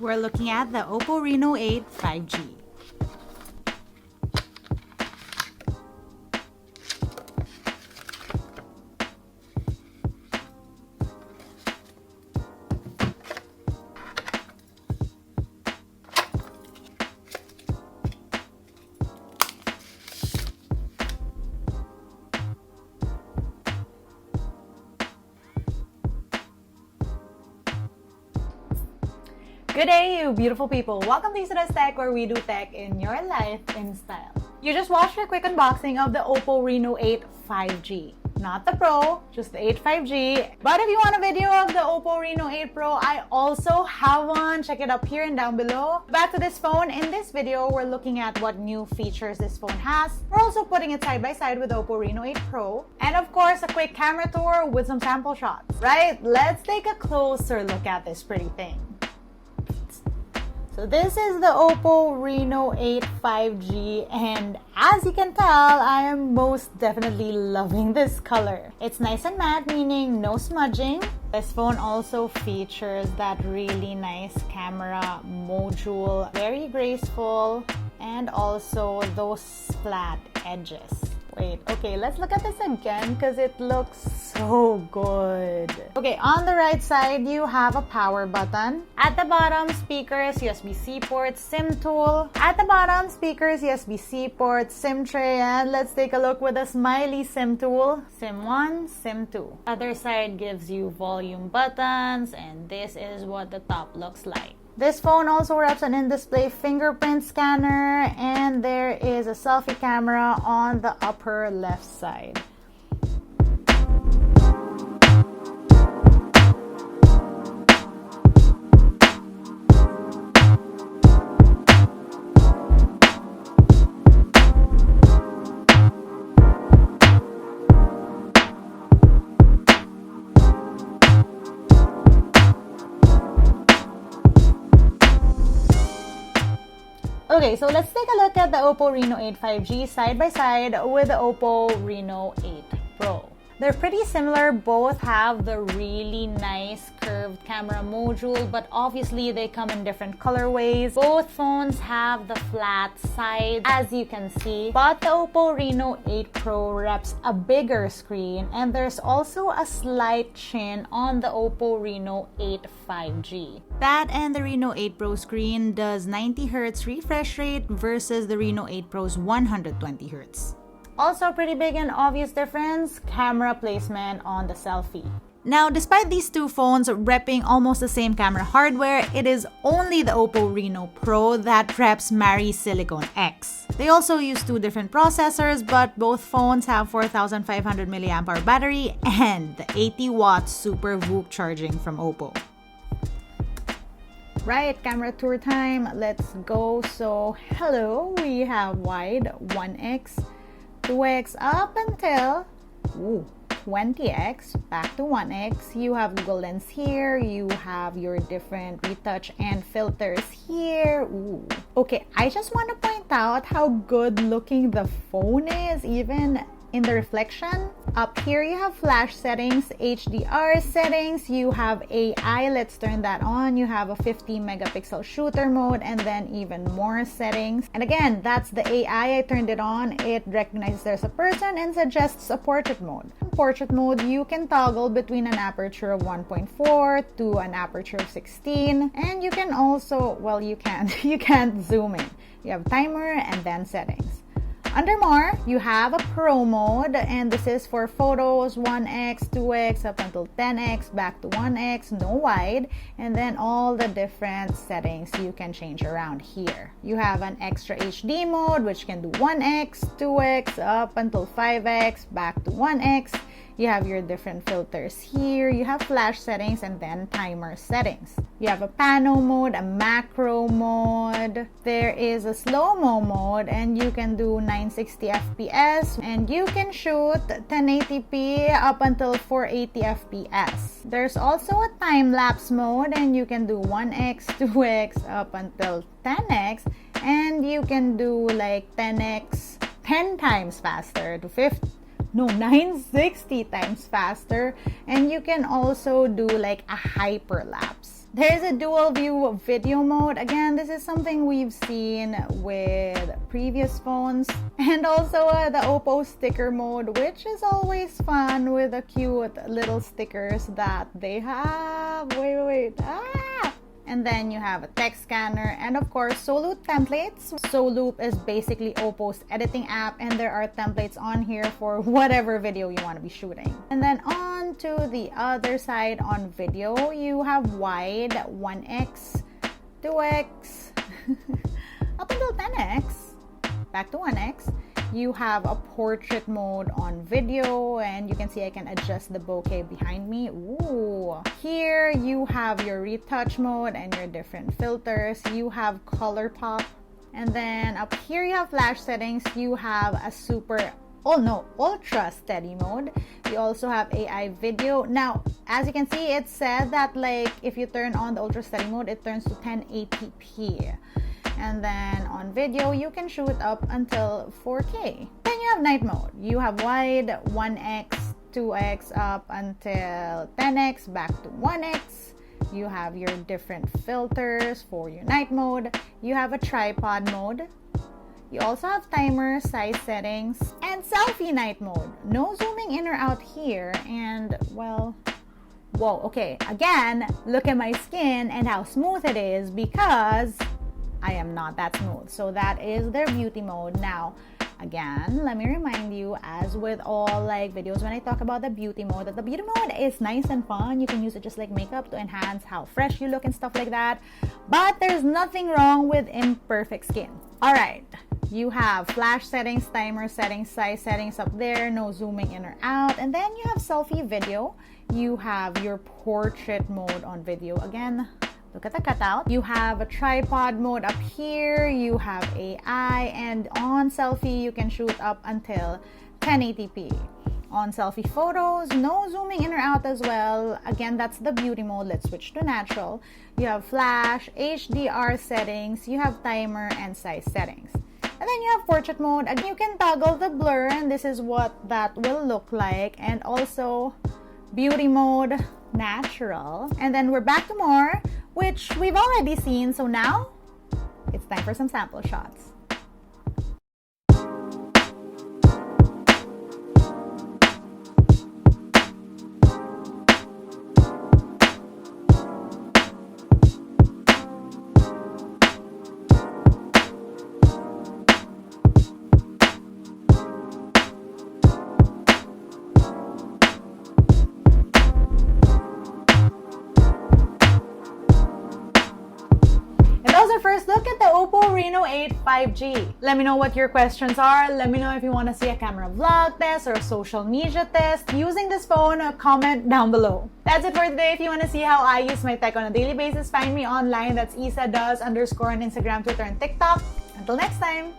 We're looking at the OPPO Reno 8 5G. Good day, you beautiful people. Welcome to LAZADA's Tech, where we do tech in your life in style. You just watched a quick unboxing of the OPPO Reno 8 5G. Not the Pro, just the 8 5G. But if you want a video of the OPPO Reno 8 Pro, I also have one. Check it up here and down below. Back to this phone. In this video, we're looking at what new features this phone has. We're also putting it side by side with the OPPO Reno 8 Pro. And of course, a quick camera tour with some sample shots. Right? Let's take a closer look at this pretty thing. So this is the OPPO Reno 8 5G, and as you can tell, I am most definitely loving this color. It's nice and matte, meaning no smudging. This phone also features that really nice camera module, very graceful, and also those flat edges. Wait, okay, let's look at this again because it looks so good. Okay, on the right side, you have a power button. At the bottom, speakers, USB-C port, SIM tool. At the bottom, speakers, USB-C port, SIM tray, and let's take a look with the smiley SIM tool. SIM 1, SIM 2. Other side gives you volume buttons, and this is what the top looks like. This phone also wraps an in-display fingerprint scanner, and there is a selfie camera on the upper left side. Okay, so let's take a look at the OPPO Reno 8 5G side by side with the OPPO Reno 8 Pro. They're pretty similar, both have the really nice curved camera module, but obviously they come in different colorways. Both phones have the flat side, as you can see, but the OPPO Reno 8 Pro reps a bigger screen, and there's also a slight chin on the OPPO Reno 8 5G. That and the Reno 8 Pro screen does 90Hz refresh rate versus the Reno 8 Pro's 120Hz. Also, a pretty big and obvious difference, camera placement on the selfie. Now, despite these two phones repping almost the same camera hardware, it is only the OPPO Reno Pro that reps Mari Silicon X. They also use two different processors, but both phones have 4,500 mAh battery and the 80-watt Super VOOC charging from OPPO. Right, camera tour time, let's go. So, hello, we have wide 1x, 2x up until 20x, back to 1x. You have Google Lens here, you have your different retouch and filters here. Okay, I just want to point out how good looking the phone is, even in the reflection. Up here you have flash settings, HDR settings, you have AI, let's turn that on. You have a 50 megapixel shooter mode, and then even more settings. And again, that's the AI, I turned it on. It recognizes there's a person and suggests a portrait mode. In portrait mode, you can toggle between an aperture of 1.4 to an aperture of 16. And you can also, well, you can't zoom in. You have timer and then settings. Under more, you have a Pro mode, and this is for photos, 1x, 2x, up until 10x, back to 1x, no wide, and then all the different settings you can change around here. You have an extra HD mode, which can do 1x, 2x, up until 5x, back to 1x. You have your different filters here. You have flash settings and then timer settings. You have a pano mode, a macro mode. There is a slow-mo mode, and you can do 960 FPS, and you can shoot 1080p up until 480 FPS. There's also a time-lapse mode, and you can do 1x, 2x up until 10x, and you can do like 10x 10 times faster to 960 times faster, and you can also do like a hyperlapse. There's a dual view video mode. Again, this is something we've seen with previous phones. And also the OPPO sticker mode, which is always fun with the cute little stickers that they have. Wait. And then you have a text scanner and of course Soloop templates. Soloop is basically OPPO's editing app, and there are templates on here for whatever video you want to be shooting. And then on to the other side on video, you have wide 1x, 2x, up until 10x, back to 1x. You have a portrait mode on video, and you can see I can adjust the bokeh behind me. Ooh. Here you have your retouch mode and your different filters. You have color pop, and then up here you have flash settings. You have a ultra steady mode. You also have AI video. Now, as you can see, it said that like if you turn on the ultra steady mode, it turns to 1080p. And then on video, you can shoot up until 4K. Then you have night mode. You have wide, 1x, 2x, up until 10x, back to 1x. You have your different filters for your night mode. You have a tripod mode. You also have timer, size settings, and selfie night mode. No zooming in or out here, and well, whoa, okay. Again, look at my skin and how smooth it is because I am not that smooth. So that is their beauty mode. Now, again, let me remind you, as with all like videos when I talk about the beauty mode, that the beauty mode is nice and fun. You can use it just like makeup to enhance how fresh you look and stuff like that. But there's nothing wrong with imperfect skin. All right, you have flash settings, timer settings, size settings up there, no zooming in or out. And then you have selfie video. You have your portrait mode on video. Again, look at the cutout. You have a tripod mode up here. You have AI, and on selfie, you can shoot up until 1080p. On selfie photos, no zooming in or out as well. Again, that's the beauty mode. Let's switch to natural. You have flash, HDR settings, you have timer and size settings. And then you have portrait mode. Again, you can toggle the blur, and this is what that will look like. And also beauty mode, natural. And then we're back to more, which we've already seen. So now it's time for some sample shots. First look at the OPPO Reno 8 5G. Let me know what your questions are. Let me know if you want to see a camera vlog test or a social media test using this phone. Comment down below. That's it for today. If you want to see how I use my tech on a daily basis, find me online. That's IsaDoes_ on Instagram, Twitter, and TikTok. Until next time.